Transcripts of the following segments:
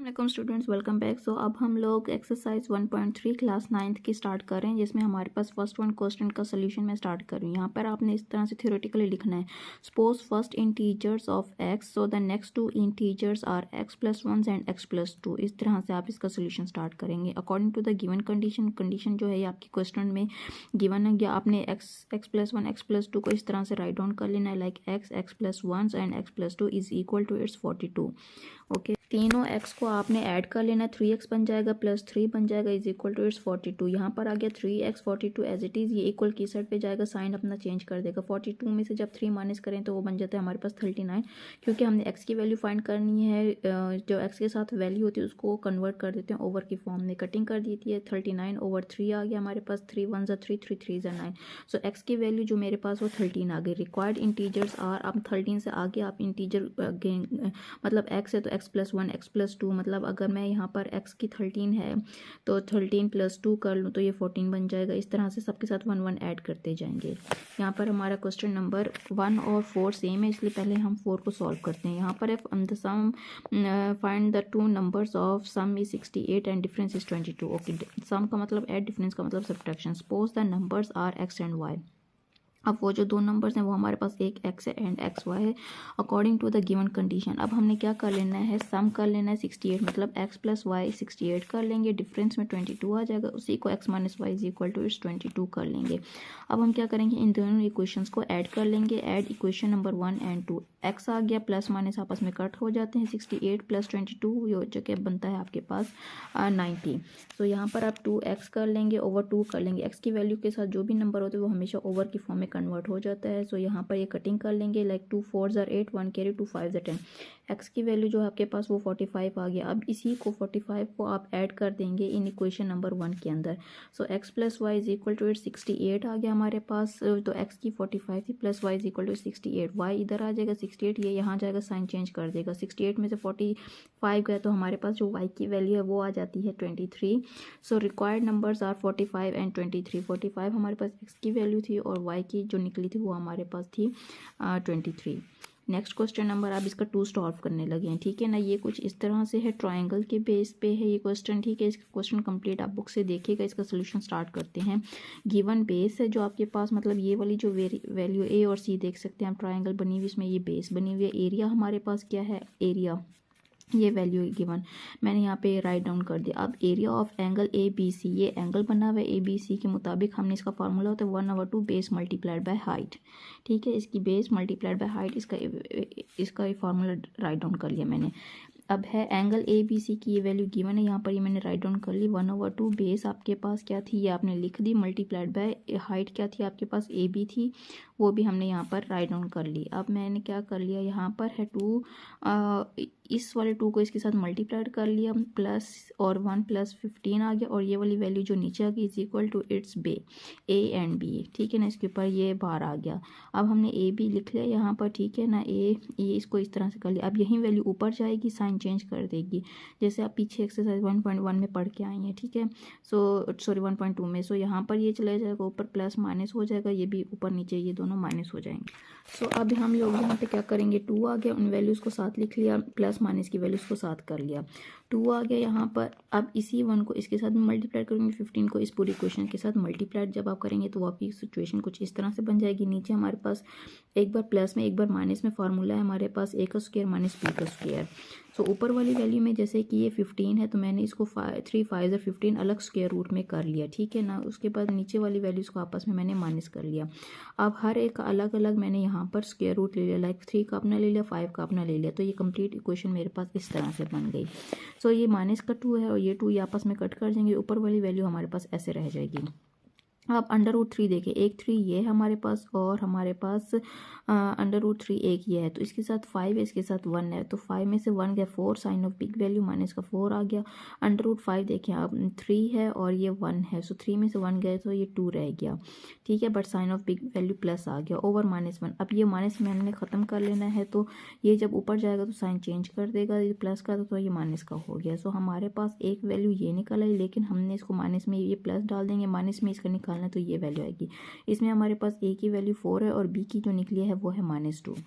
अस्सलाम students, welcome back. सो अब हम लोग एक्सरसाइज 1.3 क्लास 9th की स्टार्ट कर रहे हैं, जिसमें हमारे पास फर्स्ट वन क्वेश्चन का सोल्यूशन मैं स्टार्ट कर रही हूँ। यहाँ पर आपने इस तरह से थ्योरेटिकली लिखना है। Suppose first integers of x, so the next two integers are x+1 and x+2। इस तरह से आप इसका सोल्यूशन स्टार्ट करेंगे according to the given condition. Condition जो है ये आपके क्वेश्चन में गिवन है, या आपने x+1 x+2 को इस तरह से राइट डाउन कर लेना है, like x+1 and x+2 is equal to it's 42। Okay, तीनों x को आपने ऐड कर लेना है, 3x बन जाएगा +3 बन जाएगा इज इक्वल टू इट्स 42। यहाँ पर आ गया 3x 42 एज इट इज़, ये इक्वल की साइड पे जाएगा, साइन अपना चेंज कर देगा। 42 में से जब 3 माइनस करें तो वो बन जाता है हमारे पास 39, क्योंकि हमने x की वैल्यू फाइंड करनी है। जो x के साथ वैल्यू होती है उसको कन्वर्ट कर देते हैं ओवर की फॉर्म में, कटिंग कर दी थी। 39/3 आ गया हमारे पास, 3 1 ज़ा 3 3 3 ज़ा 9। सो x की वैल्यू जो मेरे पास वो 13 आ गई। रिक्वायर्ड इंटीजर्स आर, अब 13 से आगे आप इंटीजर मतलब x है तो x+1 x+2, मतलब अगर मैं यहाँ पर x की 13 है तो 13 + 2 कर लूँ तो ये 14 बन जाएगा। इस तरह से सबके साथ 1 1 ऐड करते जाएंगे। यहाँ पर हमारा क्वेश्चन नंबर 1 और 4 सेम है, इसलिए पहले हम 4 को सॉल्व करते हैं। यहाँ पर the sum find the two numbers of sum is 68 and difference is 22। Okay, sum का मतलब ऐड, डिफरेंस का मतलब subtraction. Suppose the numbers are x and y। अब वो जो दो नंबर्स हैं वो हमारे पास एक x है एंड xy है according to the given condition. अब हमने क्या कर लेना है, सम कर लेना है 68, मतलब x + y 68 कर लेंगे, डिफरेंस में 22 आ जाएगा, उसी को x - y is equal to it's 22 कर लेंगे। अब हम क्या करेंगे, इन दोनों इक्वेशंस को ऐड कर लेंगे। Add equation number 1 and 2, x आ गया, प्लस माइनस आपस में कट हो जाते हैं। 68 + 22 ये जो कि बनता है आपके पास 90। तो यहाँ पर आप 2x कर लेंगे, ओवर 2 कर लेंगे। x की वैल्यू के साथ जो भी नंबर होते हैं वो हमेशा ओवर की फॉर्म में कन्वर्ट हो जाता है। सो यहाँ पर ये कटिंग कर लेंगे, लाइक 2 4 ज़ा 8, 1 कैरी, 2 5 ज़ा 10। x की वैल्यू जो है आपके पास वो 45 आ गया। अब इसी को 45 को आप ऐड कर देंगे इन इक्वेशन नंबर 1 के अंदर। So x + y is equal to 68 आ गया हमारे पास। तो x की 45 थी, plus y is equal to 68। y इधर आ जाएगा 68, ये यहाँ जाएगा, साइन चेंज कर देगा। 68 में से 45 गया तो हमारे पास जो y की वैल्यू है वो आ जाती है 23। So required numbers are 45 and 23। 45 हमारे पास x की वैल्यू थी और y की जो निकली थी वो हमारे पास थी 23। नेक्स्ट क्वेश्चन नंबर, आप इसका 2 सॉल्व करने लगे हैं, ठीक है ना। ये कुछ इस तरह से है, ट्रायंगल के बेस पे है ये क्वेश्चन, ठीक है। इसका क्वेश्चन कंप्लीट आप बुक से देखिएगा। इसका सोल्यूशन स्टार्ट करते हैं। गिवन बेस है जो आपके पास, मतलब ये वाली जो वैल्यू ए और सी देख सकते हैं आप, ट्रायंगल बनी हुई, इसमें ये बेस बनी हुई है। एरिया हमारे पास क्या है, एरिया, ये वैल्यू गिवन मैंने यहाँ पे राइट डाउन कर दिया। अब area of angle A B C, ये एंगल बना हुआ है ए बी सी के मुताबिक, हमने इसका फार्मूला होता है 1/2 बेस मल्टीप्लाइड बाय हाइट, ठीक है। इसकी बेस मल्टीप्लाइड बाय हाइट, इसका फार्मूला राइट डाउन कर लिया मैंने। अब है एंगल ए बी सी की ये वैल्यू गिवन है, यहाँ पर ये मैंने राइट डाउन कर ली। 1/2 बेस आपके पास क्या थी, ये आपने लिख दी, मल्टीप्लाइड बाय हाइट क्या थी आपके पास, ए बी थी, वो भी हमने यहाँ पर राइट डाउन कर ली। अब मैंने क्या कर लिया, यहाँ पर है 2, इस वाले 2 को इसके साथ मल्टीप्लाइड कर लिया, प्लस और 1 + 15 आ गया, और ये वाली वैल्यू जो नीचे आ गई इज इक्वल टू इट्स बे ए एंड बी, ठीक है ना। इसके ऊपर ये बार आ गया। अब हमने ए बी लिख लिया यहाँ पर, ठीक है ना। ये इसको इस तरह से कर लिया। अब यही वैल्यू ऊपर जाएगी, साइन चेंज कर देगी, जैसे आप पीछे एक्सरसाइज 1.1 में पढ़ के आई हैं, ठीक है। सॉरी 1.2 में। सो यहाँ पर ये चला जाएगा ऊपर, प्लस माइनस हो जाएगा, ये भी ऊपर नीचे ये दोनों माइनस हो जाएंगे। सो अब हम लोग यहाँ पे क्या करेंगे, 2 आ गया, उन वैल्यूज़ को साथ लिख लिया, प्लस माइनस की वैल्यूज़ को साथ कर लिया। 2 आ गया यहाँ पर। अब इसी 1 को इसके साथ मल्टीप्लाई करेंगे, 15 को इस पूरी इक्वेशन के साथ मल्टीप्लाइड जब आप करेंगे तो आपकी सिचुएशन कुछ इस तरह से बन जाएगी। नीचे हमारे पास एक बार प्लस में एक बार माइनस में फार्मूला है हमारे पास, a का स्क्वायर माइनस b का स्क्वायर। सो ऊपर वाली वैल्यू में जैसे कि ये 15 है तो मैंने इसको 3 5 और 15 अलग स्क्वायर रूट में कर लिया, ठीक है ना। उसके बाद नीचे वाली वैल्यूज़ को आपस में मैंने माइनस कर लिया। अब हर एक अलग अलग मैंने यहाँ पर स्क्वायर रूट ले लिया, लाइक 3 का अपना ले लिया, 5 का अपना ले लिया, तो ये कंप्लीट इक्वेशन मेरे पास इस तरह से बन गई। सो ये माइनस का 2 है और ये 2 ये आपस में कट कर जाएंगे, ऊपर वाली वैल्यू हमारे पास ऐसे रह जाएगी। अब √3 देखें, एक 3 ये है हमारे पास और हमारे पास √3 एक ये है, तो इसके साथ 5 है, इसके साथ 1 है, तो 5 में से 1 गया 4, sine of big value minus का 4 आ गया। √5 देखें अब 3 है और ये 1 है, सो 3 में से 1 गया तो ये 2 रह गया, ठीक है। But sign of big value plus आ गया, ओवर -1। अब ये माइनस में हमने ख़त्म कर लेना है, तो ये जब ऊपर जाएगा तो साइन चेंज कर देगा, ये प्लस का तो ये माइनस का हो गया। सो हमारे पास एक वैल्यू ये निकल आई, लेकिन हमने इसको माइनस में ये प्लस डाल देंगे, माइनस में इसका निकाल निकालना है तो ये वैल्यू आएगी। इसमें हमारे पास ए की वैल्यू 4 है और बी की जो निकली है वो है -2।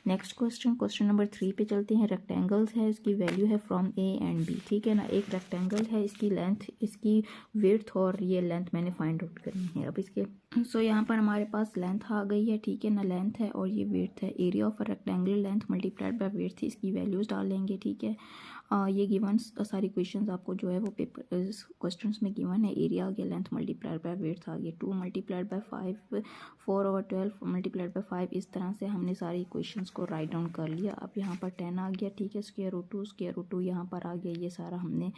नेक्स्ट क्वेश्चन नंबर 3 पे चलते हैं। रेक्टेंगल्स है, इसकी वैल्यू है फ्रॉम ए एंड बी, ठीक है ना। एक रेक्टेंगल है, इसकी लेंथ, इसकी विड्थ और ये लेंथ मैंने फाइंड आउट करनी है। अब इसके यहाँ पर हमारे पास लेंथ आ गई है, ठीक है ना, लेंथ है और ये विड्थ है। Area of a rectangular length multiplied by width, इसकी वैल्यूज डाल लेंगे, ठीक है। ये गिवन सारी क्वेश्चंस आपको जो है वो पेपर क्वेश्चंस में गिवन है। एरिया आ गया, लेंथ मल्टीप्लाइड बाय विड्थ आ गया 2 मल्टीप्लाइड बाय 5, 4/12 मल्टीप्लाइड बाय 5। इस तरह से हमने सारी क्वेश्चंस को राइट डाउन कर लिया। अब यहाँ पर 10 आ गया, ठीक है। स्क्वायर रूट 2 यहाँ पर आ गया। ये सारा हमने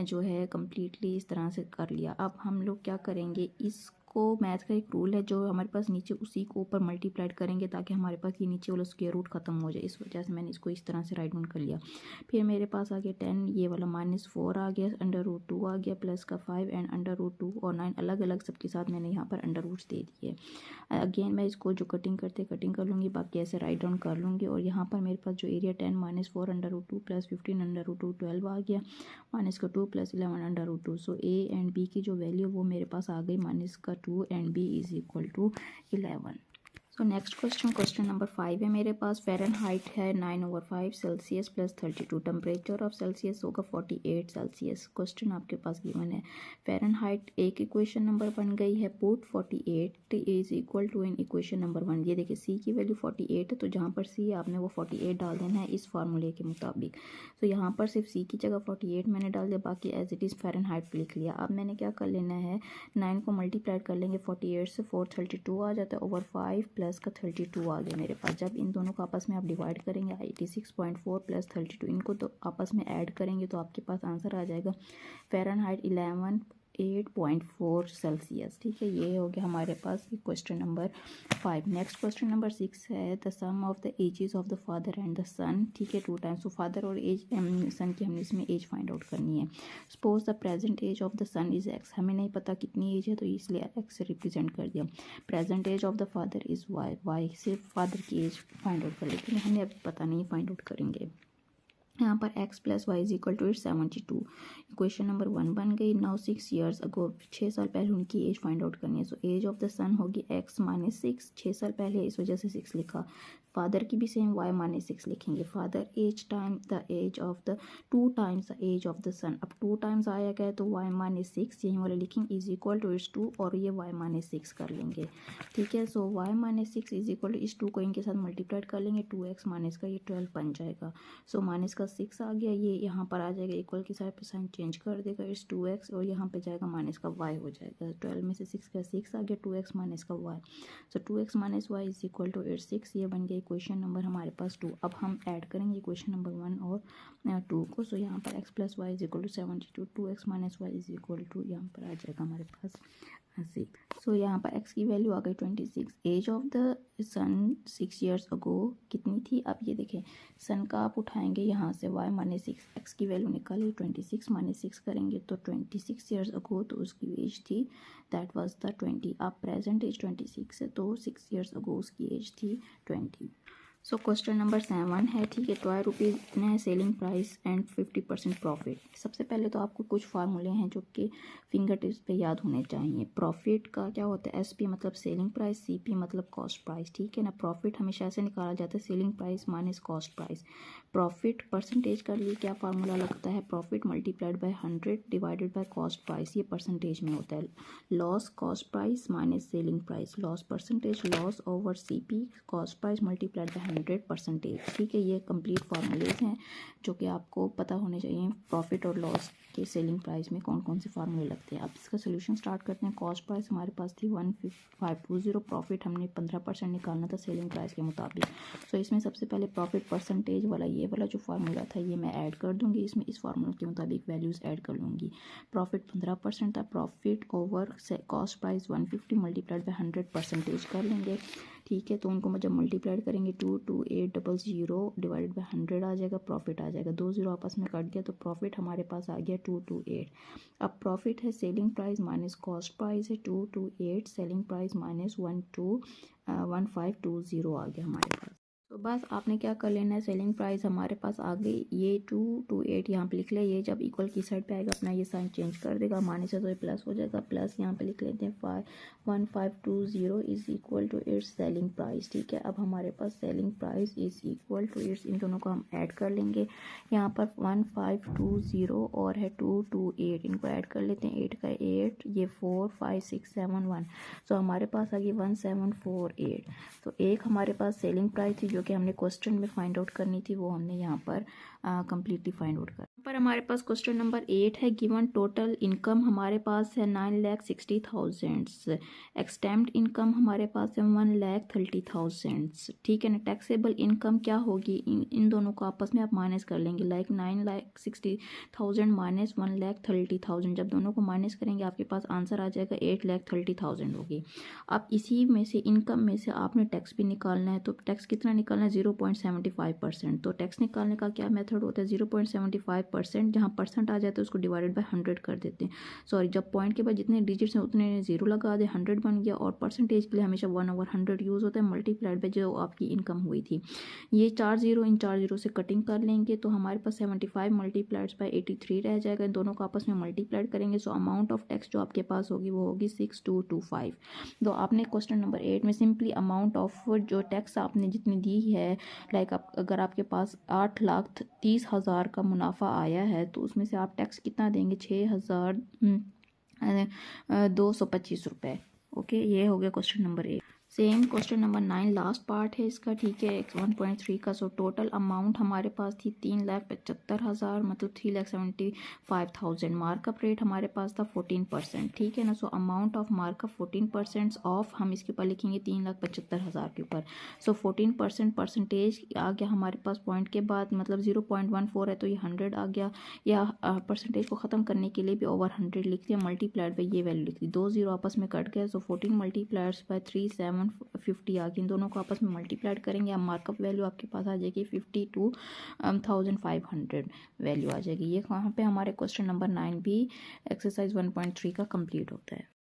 जो है कम्प्लीटली इस तरह से कर लिया। अब हम लोग क्या करेंगे, इसको मैथ का एक रूल है जो हमारे पास नीचे उसी को ऊपर मल्टीप्लाइड करेंगे ताकि हमारे पास ये नीचे वाला स्क्वायर रूट खत्म हो जाए। इस वजह से मैंने इसको इस तरह से राइट डाउन कर लिया। फिर मेरे पास आ गया 10, ये वाला -4 आ गया, √2 आ गया, प्लस का 5 एंड √2 और 9 अलग अलग सबके साथ मैंने यहाँ पर अंडर रूट्स दे दिए। अगेन मैं इसको जो कटिंग कर लूँगी, बाकी ऐसे राइट डाउन कर लूँगी। और यहाँ पर मेरे पास जो एरिया 10 -4 √2 प्लस 15 √2 12 आ गया, -2 plus 11 √2। So A and B की जो वैल्यू वो मेरे पास आ गई -2 and B is equal to 11। So next question number 5 है मेरे पास। फ़ारेनहाइट है 9/5 Celsius plus 32, temperature of Celsius होगा 48 सेल्सियस। क्वेश्चन आपके पास गिवन है। फ़ारेनहाइट एक इक्वेशन नंबर बन गई है। Put 48 is equal to in equation number 1। ये देखिए सी की वैल्यू 48 है, तो जहाँ पर सी आपने वो 48 डाल देना है इस फार्मूले के मुताबिक। तो यहाँ पर सिर्फ सी की जगह 48 मैंने डाल दिया, बाकी एज इट इज़ फ़ारेनहाइट लिख लिया। अब मैंने क्या कर लेना है, 9 को मल्टीप्लाइड कर लेंगे 48 से, 432 आ जाता है ओवर 5 प्लस का 32 आ गया मेरे पास। जब इन दोनों को आपस में आप डिवाइड करेंगे 86.4 प्लस 32, इनको तो आपस में ऐड करेंगे तो आपके पास आंसर आ जाएगा फ़ारेनहाइट 11.8.4 सेल्सियस, ठीक है। ये हो गया हमारे पास question number 5। Next question number 6 है। The sum of the ages of the father and the son, ठीक है, 2 टाइम्स। तो फादर और एज सन की हमने इसमें एज फाइंड आउट करनी है। Suppose the present age of the son is x, हमें नहीं पता कितनी एज है तो इसलिए x से रिप्रेजेंट कर दिया। Present age of the father is y सिर्फ फादर की एज फाइंड आउट कर लेकिन हमें अब पता नहीं, फाइंड आउट करेंगे। यहाँ पर x plus y is equal to 72। Equation number 1 बन गई। नाउ 6 ईयर्स अगो, 6 साल पहले उनकी एज फाइंड आउट करनी है। सो एज ऑफ द सन होगी x -6, 6 साल पहले इस वजह से 6 लिखा। फादर की भी सेम y -6 लिखेंगे। Father age time the age of the 2 times the age of the son. अब 2 टाइम्स आया गया तो y -6 यहीं वाले लिखेंगे इज इक्वल टू इस 2 और ये y -6 कर लेंगे, ठीक है। सो y -6 इज इक्वल टू इस 2 को इनके साथ मल्टीप्लाइड कर लेंगे, 2x माइनस का ये 12 बन जाएगा। सो माइनस का 6 आ गया, ये यहाँ पर आ जाएगा, इक्वल की साइड पे साइन चेंज कर देगा, इस 2x और यहाँ पे जाएगा माइनस का y हो जाएगा। 12 में से 6 का 6 आ गया, 2x माइनस का y। So 2x minus y is equal to 6। ये बन गया इक्वेशन नंबर हमारे पास 2। अब हम ऐड करेंगे इक्वेशन नंबर 1 और 2 को। सो यहाँ पर x plus y is equal to 72, 2x minus y is equal to यहाँ पर आ जाएगा हमारे पास 6। सो यहाँ पर x की वैल्यू आ गई 26। Age of the son 6 years ago कितनी थी, अब ये देखें सन का आप उठाएंगे यहाँ से y -6, x की वैल्यू निकाली 26 -6 करेंगे तो 26 ईयर्स अगो तो उसकी एज थी दैट वाज द 20। अब प्रेजेंट एज 26 है तो 6 ईयर्स अगो उसकी एज थी 20। सो क्वेश्चन नंबर 7 है, ठीक है। 12 रुपीज़ है सेलिंग प्राइस एंड 50% प्रॉफिट। सबसे पहले तो आपको कुछ फार्मूले हैं जो कि फिंगर टिप्स पे याद होने चाहिए। प्रॉफिट का क्या होता है, SP मतलब सेलिंग प्राइस, CP मतलब कॉस्ट प्राइस, ठीक है ना। प्रॉफिट हमेशा ऐसे निकाला जाता है selling price minus cost price. Profit percentage का लिए क्या फार्मूला लगता है, profit multiplied by 100 divided by cost price, ये परसेंटेज में होता है। Loss cost price minus selling price, loss percentage, loss over CP cost price multiplied by 100%, ठीक है। ये कंप्लीट फार्मूलेज हैं जो कि आपको पता होने चाहिए। प्रॉफिट और लॉस के सेलिंग प्राइस में कौन कौन से फार्मूले लगते हैं। अब इसका सोल्यूशन स्टार्ट करते हैं। कॉस्ट प्राइस हमारे पास थी 1520, प्रॉफिट हमने 15% निकालना था सेलिंग प्राइस के मुताबिक। सो इसमें सबसे पहले प्रॉफिट परसेंटेज वाला ये वाला जो फार्मूला था ये मैं ऐड कर दूंगी, इसमें इस फार्मूले के मुताबिक वैल्यूज़ ऐड कर लूँगी। प्रॉफिट 15% था, profit over cost price 150 multiplied by 100% कर लेंगे, ठीक है। तो उनको जब मल्टीप्लाइड करेंगे 22800 डिवाइडेड बाय 100 आ जाएगा, प्रॉफिट आ जाएगा। 2 0 आपस में कट गया तो प्रॉफिट हमारे पास आ गया 228। अब प्रॉफिट है selling price minus cost price है 228, सेलिंग प्राइस माइनस 1520 आ गया हमारे पास। तो बस आपने क्या कर लेना है, सेलिंग प्राइस हमारे पास आ गई, ये 228 यहाँ पे लिख लिया। ये जब इक्वल की साइड पे आएगा अपना ये साइन चेंज कर देगा, माइनस है तो ये प्लस हो जाएगा, प्लस यहाँ पे लिख लेते हैं 1520 is equal to its selling price. ठीक है, अब हमारे पास selling price is equal to its, इन दोनों को हम ऐड कर लेंगे। यहाँ पर 1520 और है 228, इनको ऐड कर लेते हैं, 8 का 8, ये 4 5 6 7 1, तो हमारे पास आ गई 1748। तो एक हमारे पास सेलिंग प्राइस थी जो कि हमने क्वेश्चन में फाइंड आउट करनी थी, वो हमने यहाँ पर कंप्लीटली फाइंड आउट कर। पर हमारे पास क्वेश्चन नंबर 8 है, गिवन टोटल इनकम हमारे पास है 9,60,000, एक्सटेम्प्ट इनकम हमारे पास है 1,30,000। ठीक है ना, टैक्सेबल इनकम क्या होगी, इन दोनों को आपस में आप माइनस कर लेंगे, लाइक 9,60,000 माइनस 1,30,000, जब दोनों को माइनस करेंगे आपके पास आंसर आ जाएगा 8,30,000 होगी। अब इसी में से इनकम में से आपने टैक्स भी निकालना है, तो टैक्स कितना निकालना है, 0.75%। तो टैक्स निकालने का क्या मेथड होता है, 0.75%, जहाँ परसेंट आ जाता है उसको डिवाइडेड बाय 100 कर देते हैं। सॉरी, जब पॉइंट के बाद जितने डिजिट्स हैं उतने जीरो लगा दे, 100 बन गया, और परसेंटेज के लिए हमेशा 1/100 यूज़ होता है, मल्टीप्लाइड बाय जो आपकी इनकम हुई थी। ये 4 जीरो इन 4 जीरो से कटिंग कर लेंगे, तो हमारे पास 75 मल्टीप्लाइड बाय 83 रह जाएगा, इन दोनों को आपस में मल्टीप्लाइड करेंगे, सो अमाउंट ऑफ टैक्स जो आपके पास होगी वो होगी 6225। तो आपने क्वेश्चन नंबर 8 में सिंपली अमाउंट ऑफ जो टैक्स आपने जितनी दी है, लाइक आप अगर आपके पास 8,30,000 का मुनाफा आया है तो उसमें से आप टैक्स कितना देंगे, 6,225 रुपये। ओके, ये हो गया question number 8। Same question number 9 last part है इसका। ठीक है, 1.3 का। सो टोटल अमाउंट हमारे पास थी 3,75,000, मतलब 3,75,000। मार्कअप रेट हमारे पास था 14%। ठीक है ना, so amount of markup 14% of, हम इसके ऊपर लिखेंगे 3,75,000 के ऊपर। सो 14% परसेंटेज आ गया हमारे पास पॉइंट के बाद, मतलब 0.14 है तो ये 100 आ गया, या परसेंटेज को ख़त्म करने के लिए भी ओवर 100 लिख दिया, मल्टीप्लाइड बाई ये वैल्यू लिख दी, 2 जीरो आपस में कट गए, सो 14 मल्टीप्लाइड बाय 3,750 आ गई, इन दोनों को आपस में मल्टीप्लाइड करेंगे, अब मार्कअप वैल्यू आपके पास आ जाएगी 52,500 वैल्यू आ जाएगी। ये वहाँ पे हमारे क्वेश्चन नंबर 9 भी एक्सरसाइज 1.3 का कंप्लीट होता है।